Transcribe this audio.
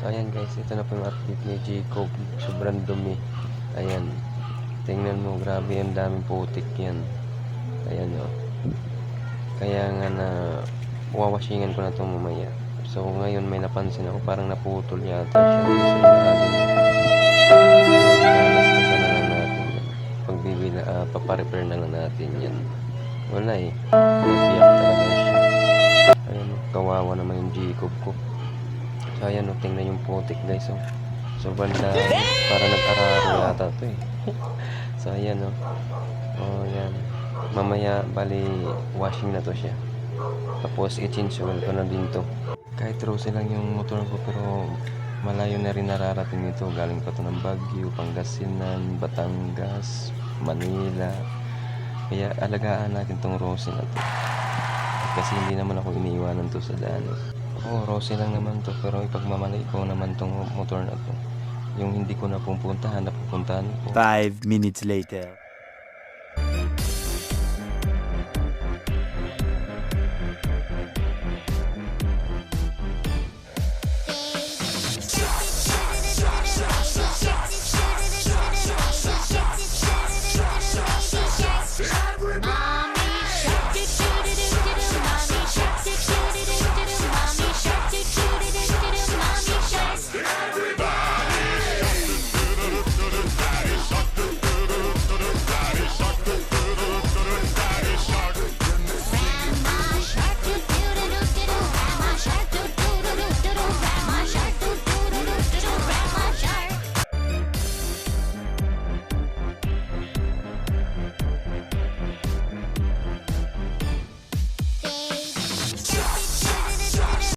ayan guys, ito na po yung update ni Jacob. Sobrang dumi. Ayan. Tingnan mo, grabe, ang daming putik yan. Ayan o. Kaya nga na wawashingan ko na ito mamaya. So ngayon may napansin ako, parang naputol yata siya. So gagastasan na lang natin yan. Paparepair na lang natin yan. Wala eh. Nabiyak talaga siya. Ayan, kawawa naman yung Jacob ko. So ayan, tingnan yung putik guys. So banda, para nag-araro yata ito eh. So ayan ayan. Mamaya bali washing na to siya. Tapos i-change oil ko na din to. Kahit rose lang yung motor ko, pero malayo na rin nararating ito. Galing pa to ng Baguio, Pangasinan, Batangas, Manila. Kaya alagaan natin tong rose na to. Kasi hindi naman ako iniiwanan to sa daan. Rose lang naman to, pero ipagmamalay ko naman tong motor na to. Yung hindi ko napupuntahan, napupuntahan ko. 5 minutes later.